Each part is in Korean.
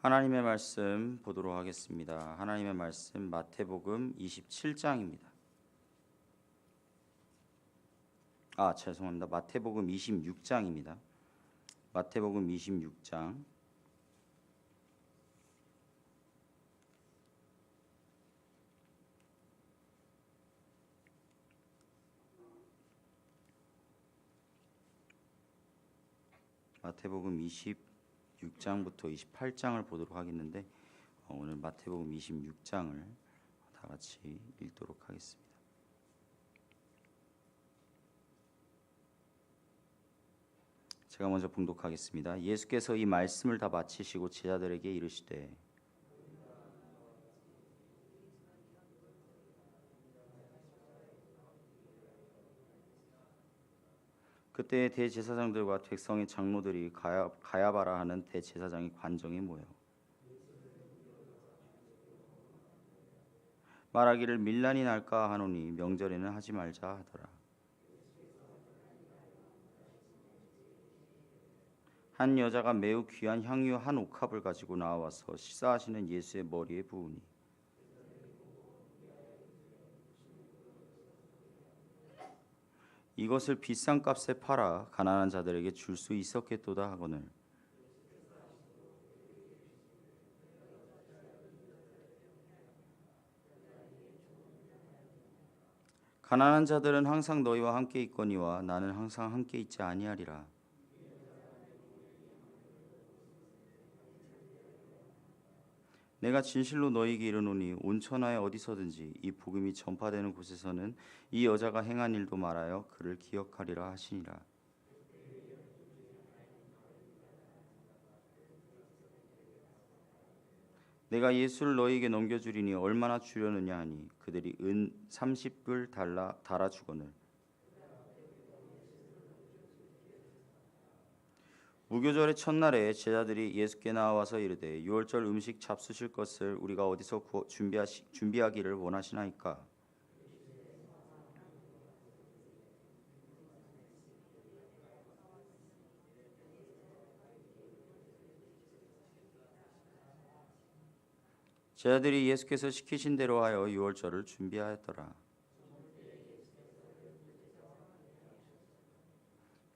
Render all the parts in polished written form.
하나님의 말씀 보도록 하겠습니다. 하나님의 말씀 마태복음 27장입니다. 죄송합니다. 마태복음 26장입니다. 마태복음 26장. 마태복음 26장부터 28장을 보도록 하겠는데 오늘 마태복음 26장을 다 같이 읽도록 하겠습니다. 제가 먼저 봉독하겠습니다. 예수께서 이 말씀을 다 마치시고 제자들에게 이르시되 그때 대제사장들과 백성의 장로들이 가야바라 하는 대제사장의 관정에 모여 말하기를 밀란이 날까 하노니 명절에는 하지 말자 하더라. 한 여자가 매우 귀한 향유 한 옥합을 가지고 나와서 시사하시는 예수의 머리에 부으니 이것을 비싼 값에 팔아 가난한 자들에게 줄 수 있었겠도다 하거늘 가난한 자들은 항상 너희와 함께 있거니와 나는 항상 함께 있지 아니하리라. 내가 진실로 너희에게 이르노니 온 천하에 어디서든지 이 복음이 전파되는 곳에서는 이 여자가 행한 일도 말하여 그를 기억하리라 하시니라. 내가 예수를 너희에게 넘겨주리니 얼마나 주려느냐 하니 그들이 은 30불 달아 주거늘 무교절의 첫날에 제자들이 예수께 나와서 이르되 유월절 음식 잡수실 것을 우리가 어디서 준비하기를 원하시나이까? 제자들이 예수께서 시키신 대로 하여 유월절을 준비하였더라.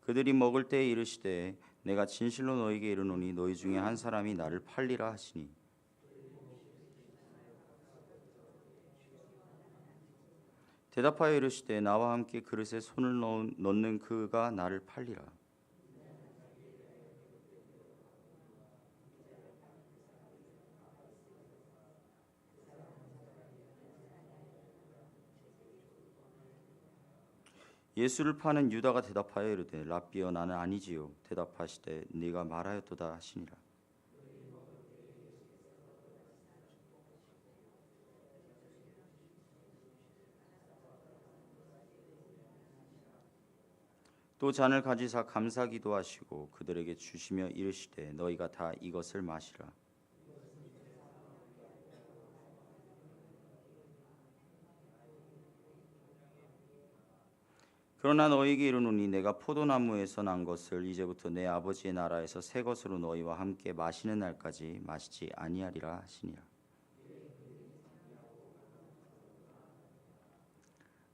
그들이 먹을 때에 이르시되 내가 진실로 너희에게 이르노니 너희 중에 한 사람이 나를 팔리라 하시니 대답하여 이르시되 나와 함께 그릇에 손을 넣는 그가 나를 팔리라. 예수를 파는 유다가 대답하여 이르되 랍비여 나는 아니지요. 대답하시되 네가 말하였도다 하시니라. 또 잔을 가지사 감사기도 하시고 그들에게 주시며 이르시되 너희가 다 이것을 마시라. 그러나 너희에게 이르노니 내가 포도나무에서 난 것을 이제부터 내 아버지의 나라에서 새 것으로 너희와 함께 마시는 날까지 마시지 아니하리라 하시니라.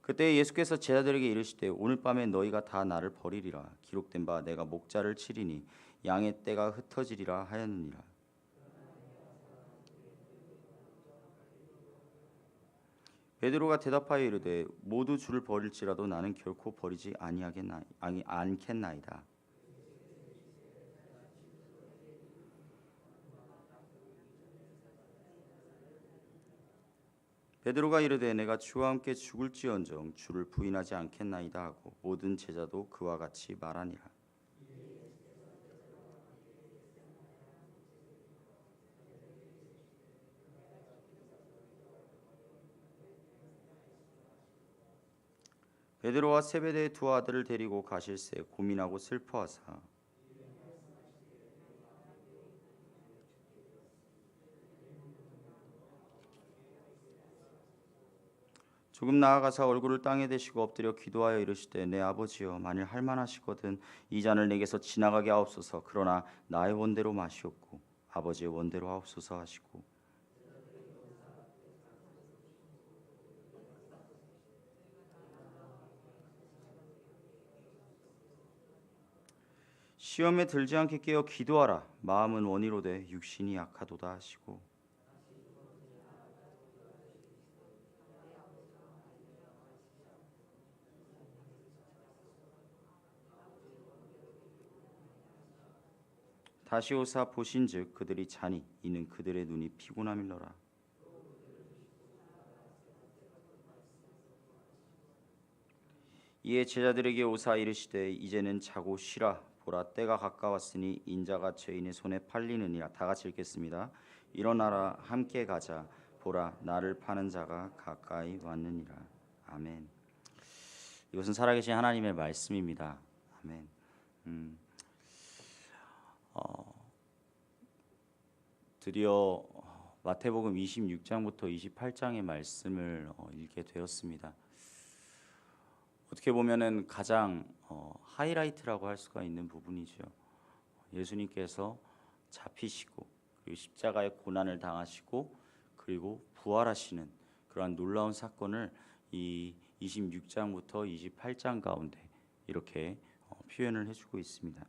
그때 예수께서 제자들에게 이르시되 오늘 밤에 너희가 다 나를 버리리라. 기록된 바 내가 목자를 치리니 양의 떼가 흩어지리라 하였느니라. 베드로가 대답하여 이르되 모두 주를 버릴지라도 나는 결코 버리지 않겠나이다. 베드로가 이르되 내가 주와 함께 죽을지언정 주를 부인하지 않겠나이다 하고 모든 제자도 그와 같이 말하니라. 베드로와 세베대의 두 아들을 데리고 가실새 고민하고 슬퍼하사 조금 나아가사 얼굴을 땅에 대시고 엎드려 기도하여 이르시되 내 아버지여 만일 할만하시거든 이 잔을 내게서 지나가게 하옵소서. 그러나 나의 원대로 마시옵고 아버지의 원대로 하옵소서 하시고 시험에 들지 않게 깨어 기도하라. 마음은 원이로되 육신이 약하도다 하시고 다시 오사 보신즉 그들이 자니 이는 그들의 눈이 피곤함일러라. 이에 제자들에게 오사 이르시되 이제는 자고 쉬라. 보라 때가 가까웠으니 인자가 죄인의 손에 팔리느니라. 다 같이 읽겠습니다. 일어나라 함께 가자. 보라 나를 파는 자가 가까이 왔느니라. 아멘. 이것은 살아계신 하나님의 말씀입니다. 아멘. 드디어 마태복음 26장부터 28장의 말씀을 읽게 되었습니다. 어떻게 보면은 가장 하이라이트라고 할 수가 있는 부분이죠. 예수님께서 잡히시고 그리고 십자가의 고난을 당하시고 그리고 부활하시는 그러한 놀라운 사건을 이 26장부터 28장 가운데 이렇게 표현을 해주고 있습니다.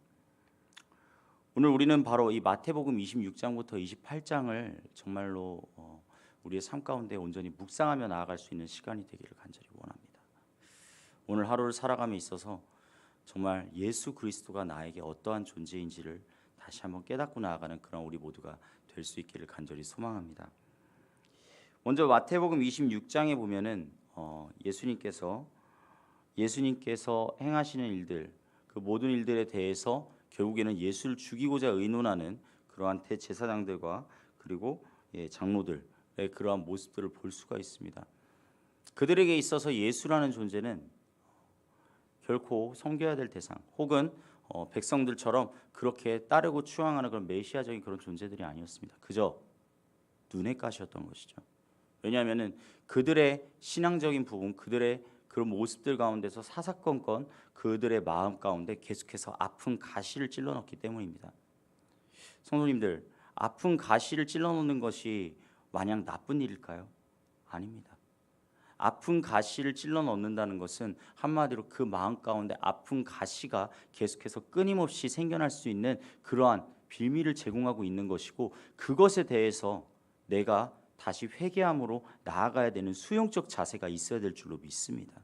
오늘 우리는 바로 이 마태복음 26장부터 28장을 정말로 우리의 삶 가운데 온전히 묵상하며 나아갈 수 있는 시간이 되기를 간절히 원합니다. 오늘 하루를 살아감에 있어서 정말 예수 그리스도가 나에게 어떠한 존재인지를 다시 한번 깨닫고 나아가는 그런 우리 모두가 될 수 있기를 간절히 소망합니다. 먼저 마태복음 26장에 보면은 예수님께서 행하시는 일들, 그 모든 일들에 대해서 결국에는 예수를 죽이고자 의논하는 그러한 대제사장들과 그리고 장로들의 그러한 모습들을 볼 수가 있습니다. 그들에게 있어서 예수라는 존재는 결코 섬겨야 될 대상 혹은 백성들처럼 그렇게 따르고 추앙하는 그런 메시아적인 그런 존재들이 아니었습니다. 그저 눈의 가시였던 것이죠. 왜냐하면은 그들의 신앙적인 부분, 그들의 그런 모습들 가운데서 사사건건 그들의 마음 가운데 계속해서 아픈 가시를 찔러 넣기 때문입니다. 성도님들, 아픈 가시를 찔러 넣는 것이 마냥 나쁜 일일까요? 아닙니다. 아픈 가시를 찔러 넣는다는 것은 한마디로 그 마음 가운데 아픈 가시가 계속해서 끊임없이 생겨날 수 있는 그러한 빌미를 제공하고 있는 것이고, 그것에 대해서 내가 다시 회개함으로 나아가야 되는 수용적 자세가 있어야 될 줄로 믿습니다.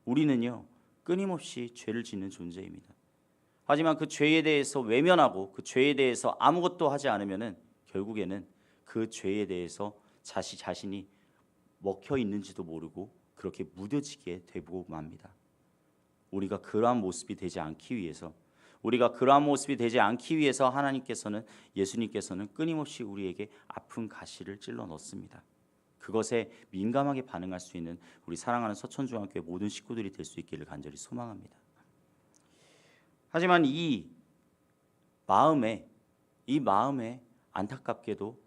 우리는요 끊임없이 죄를 짓는 존재입니다. 하지만 그 죄에 대해서 외면하고 그 죄에 대해서 아무것도 하지 않으면은 결국에는 그 죄에 대해서 자신이 먹혀 있는지도 모르고 그렇게 무뎌지게 되고 맙니다. 우리가 그러한 모습이 되지 않기 위해서 하나님께서는, 예수님께서는 끊임없이 우리에게 아픈 가시를 찔러 넣습니다. 그것에 민감하게 반응할 수 있는 우리 사랑하는 서천중앙교회 모든 식구들이 될 수 있기를 간절히 소망합니다. 하지만 이 마음에 안타깝게도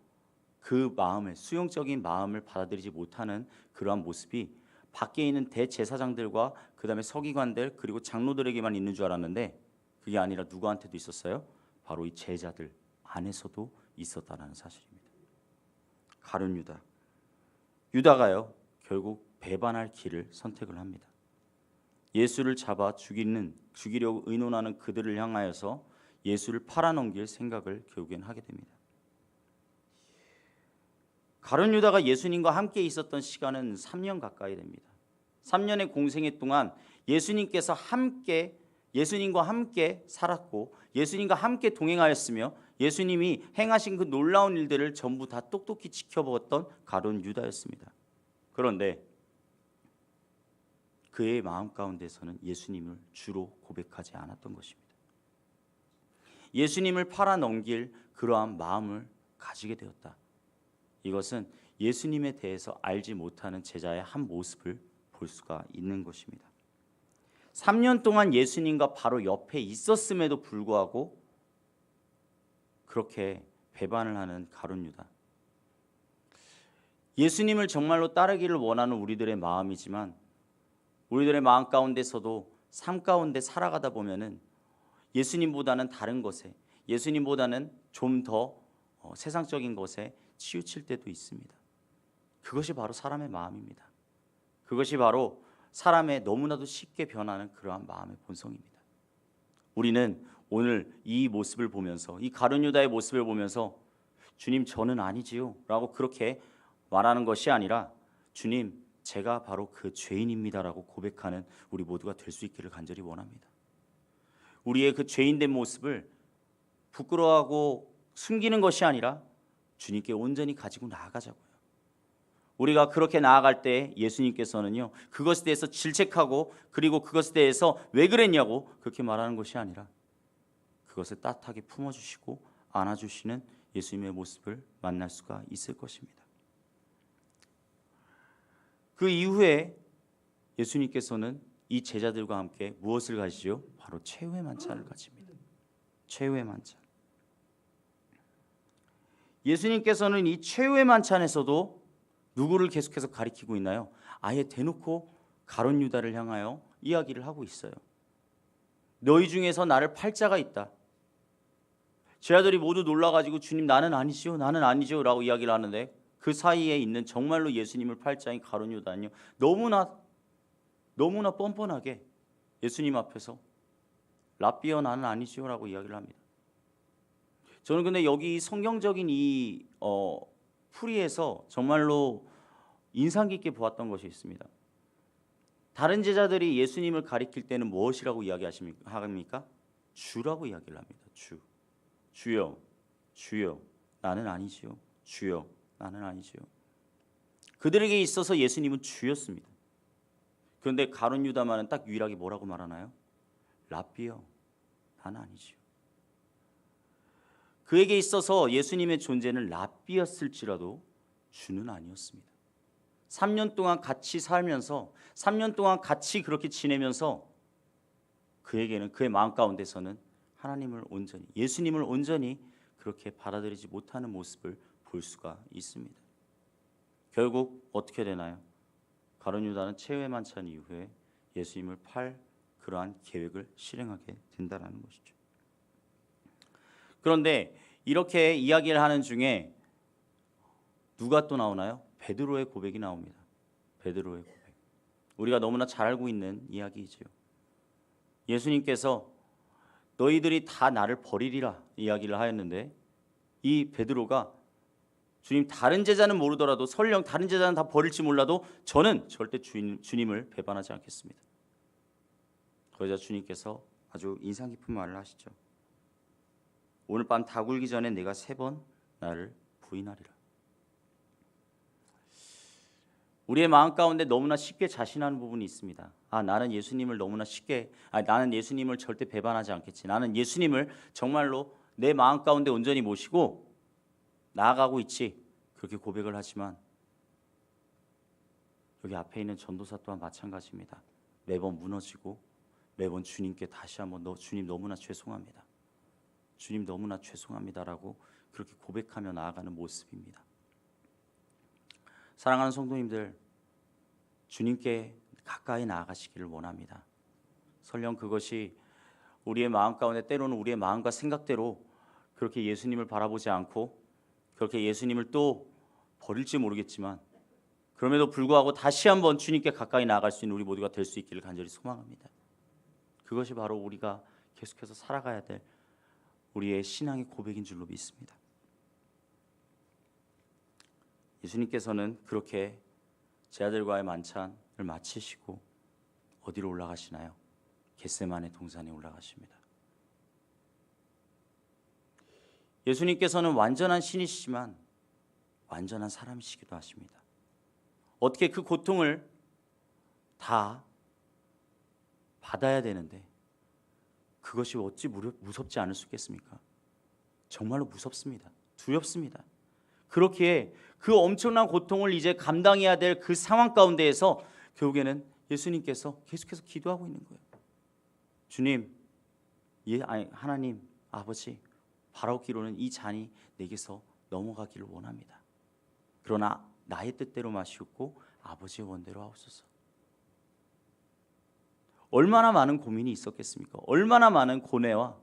그 마음의 수용적인 마음을 받아들이지 못하는 그러한 모습이 밖에 있는 대제사장들과 그 다음에 서기관들 그리고 장로들에게만 있는 줄 알았는데 그게 아니라 누구한테도 있었어요? 바로 이 제자들 안에서도 있었다는 사실입니다. 가룟 유다가요 결국 배반할 길을 선택을 합니다. 예수를 잡아 죽이려고 의논하는 그들을 향하여서 예수를 팔아넘길 생각을 결국엔 하게 됩니다. 가룟 유다가 예수님과 함께 있었던 시간은 3년 가까이 됩니다. 3년의 공생애 동안 예수님과 함께 살았고 예수님과 함께 동행하였으며 예수님이 행하신 그 놀라운 일들을 전부 다 똑똑히 지켜보았던 가룟 유다였습니다. 그런데 그의 마음 가운데서는 예수님을 주로 고백하지 않았던 것입니다. 예수님을 팔아넘길 그러한 마음을 가지게 되었다. 이것은 예수님에 대해서 알지 못하는 제자의 한 모습을 볼 수가 있는 것입니다. 3년 동안 예수님과 바로 옆에 있었음에도 불구하고 그렇게 배반을 하는 가룟 유다. 예수님을 정말로 따르기를 원하는 우리들의 마음이지만 우리들의 마음 가운데서도 삶 가운데 살아가다 보면은 예수님보다는 다른 것에, 예수님보다는 좀 더 세상적인 것에 치우칠 때도 있습니다. 그것이 바로 사람의 마음입니다. 그것이 바로 사람의 너무나도 쉽게 변하는 그러한 마음의 본성입니다. 우리는 오늘 이 모습을 보면서, 이 가룟 유다의 모습을 보면서 주님 저는 아니지요 라고 그렇게 말하는 것이 아니라 주님 제가 바로 그 죄인입니다라고 고백하는 우리 모두가 될 수 있기를 간절히 원합니다. 우리의 그 죄인된 모습을 부끄러워하고 숨기는 것이 아니라 주님께 온전히 가지고 나아가자고요. 우리가 그렇게 나아갈 때 예수님께서는요 그것에 대해서 질책하고 그리고 그것에 대해서 왜 그랬냐고 그렇게 말하는 것이 아니라 그것을 따뜻하게 품어주시고 안아주시는 예수님의 모습을 만날 수가 있을 것입니다. 그 이후에 예수님께서는 이 제자들과 함께 무엇을 가지죠? 바로 최후의 만찬을 가집니다. 최후의 만찬. 예수님께서는 이 최후의 만찬에서도 누구를 계속해서 가리키고 있나요? 아예 대놓고 가룟 유다를 향하여 이야기를 하고 있어요. 너희 중에서 나를 팔 자가 있다. 제자들이 모두 놀라가지고 주님 나는 아니지요, 나는 아니지요 라고 이야기를 하는데 그 사이에 있는 정말로 예수님을 팔 자인 가룟 유다는요 너무나 뻔뻔하게 예수님 앞에서 랍비여 나는 아니지요 라고 이야기를 합니다. 저는 근데 여기 성경적인 이 풀이에서 정말로 인상 깊게 보았던 것이 있습니다. 다른 제자들이 예수님을 가리킬 때는 무엇이라고 이야기합니까? 주라고 이야기를 합니다. 주여, 주여, 나는 아니지요. 주여, 나는 아니지요. 그들에게 있어서 예수님은 주였습니다. 그런데 가룟 유다만은 딱 유일하게 뭐라고 말하나요? 랍비여, 나는 아니지요. 그에게 있어서 예수님의 존재는 랍비였을지라도 주는 아니었습니다. 3년 동안 같이 살면서 3년 동안 같이 그렇게 지내면서 그에게는 그의 마음 가운데서는 하나님을 온전히 예수님을 온전히 그렇게 받아들이지 못하는 모습을 볼 수가 있습니다. 결국 어떻게 되나요? 가룟 유다는 최후의 만찬 이후에 예수님을 팔 그러한 계획을 실행하게 된다는 것이죠. 그런데 이렇게 이야기를 하는 중에 누가 또 나오나요? 베드로의 고백이 나옵니다. 베드로의 고백. 우리가 너무나 잘 알고 있는 이야기이지요. 예수님께서 너희들이 다 나를 버리리라 이야기를 하였는데 이 베드로가 주님 다른 제자는 모르더라도 설령 다른 제자는 다 버릴지 몰라도 저는 절대 주님을 배반하지 않겠습니다. 그러자 주님께서 아주 인상 깊은 말을 하시죠. 오늘 밤 다 굴기 전에 내가 3번 나를 부인하리라. 우리의 마음 가운데 너무나 쉽게 자신하는 부분이 있습니다. 나는 예수님을 너무나 쉽게 나는 예수님을 절대 배반하지 않겠지. 나는 예수님을 정말로 내 마음 가운데 온전히 모시고 나아가고 있지. 그렇게 고백을 하지만 여기 앞에 있는 전도사 또한 마찬가지입니다. 매번 무너지고 매번 주님께 다시 한번 주님 너무나 죄송합니다. 주님 너무나 죄송합니다라고 그렇게 고백하며 나아가는 모습입니다. 사랑하는 성도님들, 주님께 가까이 나아가시기를 원합니다. 설령 그것이 우리의 마음 가운데 때로는 우리의 마음과 생각대로 그렇게 예수님을 바라보지 않고 그렇게 예수님을 또 버릴지 모르겠지만 그럼에도 불구하고 다시 한번 주님께 가까이 나아갈 수 있는 우리 모두가 될 수 있기를 간절히 소망합니다. 그것이 바로 우리가 계속해서 살아가야 될 우리의 신앙의 고백인 줄로 믿습니다. 예수님께서는 그렇게 제자들과의 만찬을 마치시고 어디로 올라가시나요? 겟세마네 동산에 올라가십니다. 예수님께서는 완전한 신이시지만 완전한 사람이시기도 하십니다. 어떻게 그 고통을 다 받아야 되는데 그것이 어찌 무섭지 않을 수 있겠습니까? 정말로 무섭습니다. 두렵습니다. 그렇기에 그 엄청난 고통을 이제 감당해야 될 그 상황 가운데에서 결국에는 예수님께서 계속해서 기도하고 있는 거예요. 주님, 하나님, 아버지, 바라옵기로는 이 잔이 내게서 넘어가기를 원합니다. 그러나 나의 뜻대로 마시옵고 아버지의 원대로 하옵소서. 얼마나 많은 고민이 있었겠습니까? 얼마나 많은 고뇌와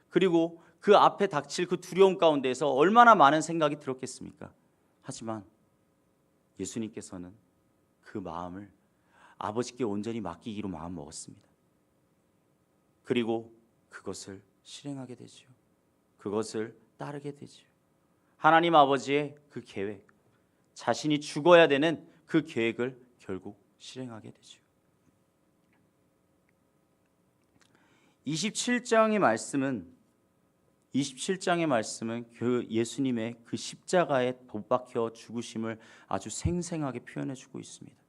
그리고 그 앞에 닥칠 그 두려움 가운데에서 얼마나 많은 생각이 들었겠습니까? 하지만 예수님께서는 그 마음을 아버지께 온전히 맡기기로 마음 먹었습니다. 그리고 그것을 실행하게 되죠. 그것을 따르게 되죠. 하나님 아버지의 그 계획, 자신이 죽어야 되는 그 계획을 결국 실행하게 되죠. 27장의 말씀은 그 예수님의 그 십자가에 못 박혀 죽으심을 아주 생생하게 표현해 주고 있습니다.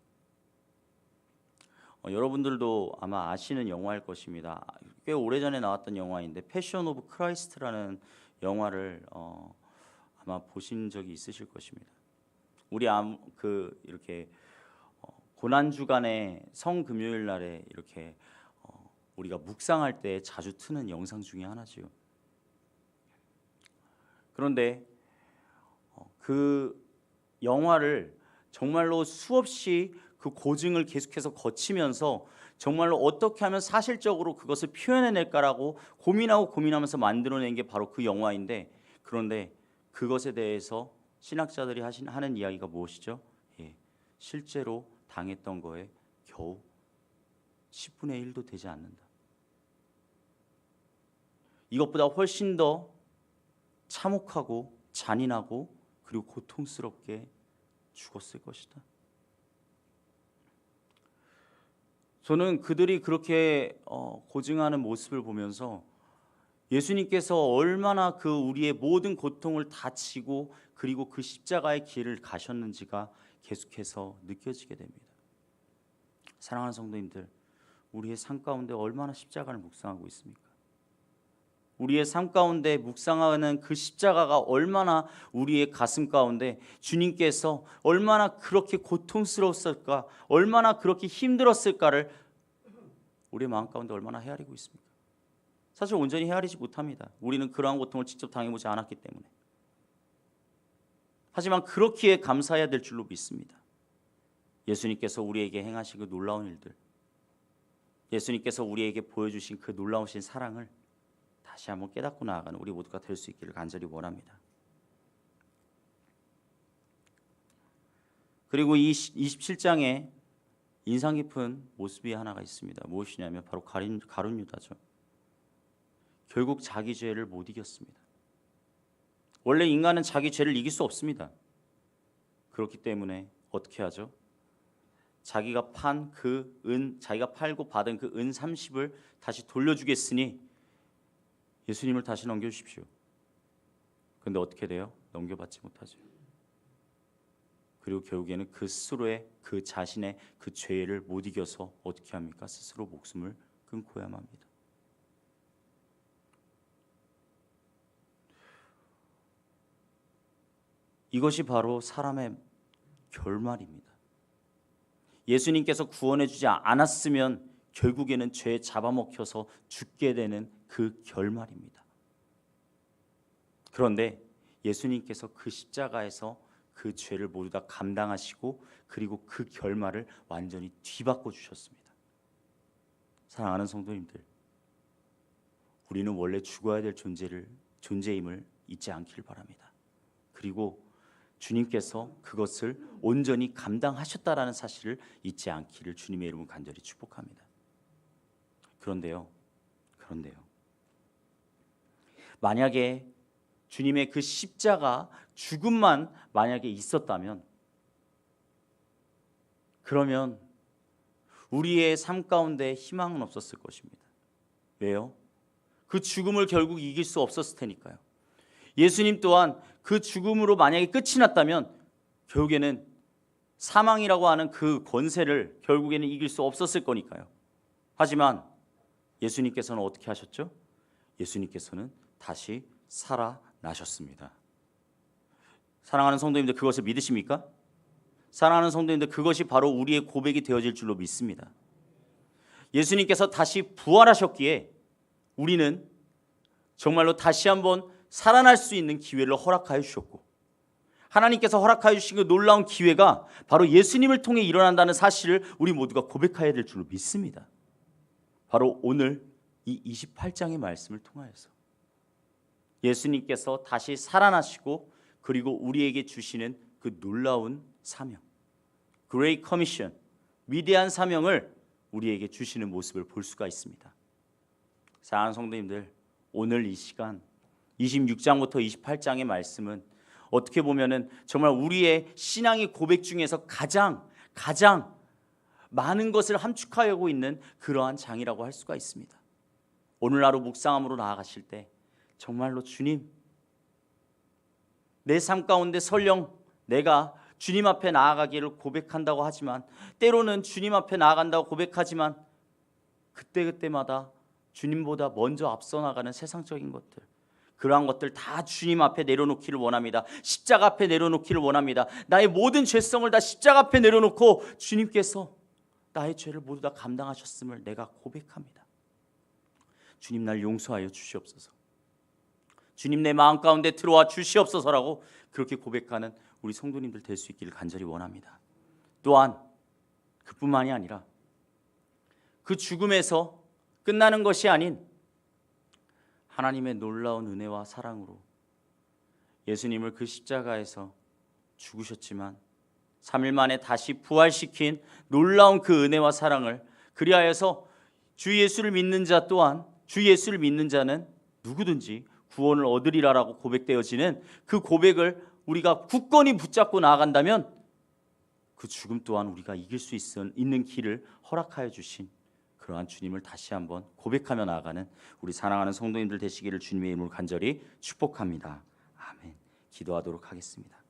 여러분들도 아마 아시는 영화일 것입니다. 꽤 오래전에 나왔던 영화인데 패션 오브 크라이스트라는 영화를 아마 보신 적이 있으실 것입니다. 우리 이렇게 고난 주간에 성금요일 날에 이렇게 우리가 묵상할 때 자주 트는 영상 중에 하나지요. 그런데 그 영화를 정말로 수없이 그 고증을 계속해서 거치면서 정말로 어떻게 하면 사실적으로 그것을 표현해낼까라고 고민하면서 만들어낸 게 바로 그 영화인데, 그런데 그것에 대해서 신학자들이 하는 이야기가 무엇이죠? 실제로 당했던 거에 겨우 10분의 1도 되지 않는다. 이것보다 훨씬 더 참혹하고 잔인하고 그리고 고통스럽게 죽었을 것이다. 저는 그들이 그렇게 고증하는 모습을 보면서 예수님께서 얼마나 그 우리의 모든 고통을 다 지고 그리고 그 십자가의 길을 가셨는지가 계속해서 느껴지게 됩니다. 사랑하는 성도님들, 우리의 삶 가운데 얼마나 십자가를 묵상하고 있습니까? 우리의 삶 가운데 묵상하는 그 십자가가 얼마나 우리의 가슴 가운데 주님께서 얼마나 그렇게 고통스러웠을까, 얼마나 그렇게 힘들었을까를 우리의 마음 가운데 얼마나 헤아리고 있습니까? 사실 온전히 헤아리지 못합니다. 우리는 그러한 고통을 직접 당해보지 않았기 때문에. 하지만 그렇기에 감사해야 될 줄로 믿습니다. 예수님께서 우리에게 행하신 그 놀라운 일들, 예수님께서 우리에게 보여주신 그 놀라우신 사랑을 다시 한번 깨닫고 나아가는 우리 모두가 될 수 있기를 간절히 원합니다. 그리고 이 27장에 인상 깊은 모습이 하나가 있습니다. 무엇이냐면 바로 가룟 유다죠. 결국 자기 죄를 못 이겼습니다. 원래 인간은 자기 죄를 이길 수 없습니다. 그렇기 때문에 어떻게 하죠? 자기가 팔고 받은 그 은 30을 다시 돌려주겠으니 예수님을 다시 넘겨주십시오. 그런데 어떻게 돼요? 넘겨받지 못하죠. 그리고 결국에는 그 스스로의 그 자신의 그 죄를 못 이겨서 어떻게 합니까? 스스로 목숨을 끊고야만 합니다. 이것이 바로 사람의 결말입니다. 예수님께서 구원해 주지 않았으면 결국에는 죄에 잡아먹혀서 죽게 되는 그 결말입니다. 그런데 예수님께서 그 십자가에서 그 죄를 모두 다 감당하시고 그리고 그 결말을 완전히 뒤바꿔 주셨습니다. 사랑하는 성도님들, 우리는 원래 죽어야 될 존재임을 잊지 않기를 바랍니다. 그리고 주님께서 그것을 온전히 감당하셨다라는 사실을 잊지 않기를 주님의 이름으로 간절히 축복합니다. 그런데요, 만약에 주님의 그 십자가 죽음만 만약에 있었다면, 그러면 우리의 삶 가운데 희망은 없었을 것입니다. 왜요? 그 죽음을 결국 이길 수 없었을 테니까요. 예수님 또한 그 죽음으로 만약에 끝이 났다면 결국에는 사망이라고 하는 그 권세를 결국에는 이길 수 없었을 거니까요. 하지만 예수님께서는 어떻게 하셨죠? 예수님께서는 다시 살아나셨습니다. 사랑하는 성도님들, 그것을 믿으십니까? 사랑하는 성도님들, 그것이 바로 우리의 고백이 되어질 줄로 믿습니다. 예수님께서 다시 부활하셨기에 우리는 정말로 다시 한번 살아날 수 있는 기회를 허락하여 주셨고, 하나님께서 허락하여 주신 그 놀라운 기회가 바로 예수님을 통해 일어난다는 사실을 우리 모두가 고백해야 될 줄로 믿습니다. 바로 오늘 이 28장의 말씀을 통하여서 예수님께서 다시 살아나시고 그리고 우리에게 주시는 그 놀라운 사명, Great Commission, 위대한 사명을 우리에게 주시는 모습을 볼 수가 있습니다. 사랑하는 성도님들, 오늘 이 시간 26장부터 28장의 말씀은 어떻게 보면은 정말 우리의 신앙의 고백 중에서 가장 많은 것을 함축하고 있는 그러한 장이라고 할 수가 있습니다. 오늘 하루 묵상함으로 나아가실 때 정말로 주님, 내 삶 가운데 설령 내가 주님 앞에 나아가기를 고백한다고 하지만, 때로는 주님 앞에 나아간다고 고백하지만 그때마다 주님보다 먼저 앞서 나가는 세상적인 것들, 그러한 것들 다 주님 앞에 내려놓기를 원합니다. 십자가 앞에 내려놓기를 원합니다. 나의 모든 죄성을 다 십자가 앞에 내려놓고 주님께서 나의 죄를 모두 다 감당하셨음을 내가 고백합니다. 주님, 날 용서하여 주시옵소서. 주님, 내 마음 가운데 들어와 주시옵소서라고 그렇게 고백하는 우리 성도님들 될 수 있기를 간절히 원합니다. 또한 그뿐만이 아니라 그 죽음에서 끝나는 것이 아닌 하나님의 놀라운 은혜와 사랑으로 예수님을 그 십자가에서 죽으셨지만 3일 만에 다시 부활시킨 놀라운 그 은혜와 사랑을, 그리하여서 주 예수를 믿는 자 또한, 주 예수를 믿는 자는 누구든지 구원을 얻으리라라고 고백되어지는 그 고백을 우리가 굳건히 붙잡고 나아간다면 그 죽음 또한 우리가 이길 수 있는 길을 허락하여 주신 그러한 주님을 다시 한번 고백하며 나아가는 우리 사랑하는 성도님들 되시기를 주님의 이름으로 간절히 축복합니다. 아멘. 기도하도록 하겠습니다.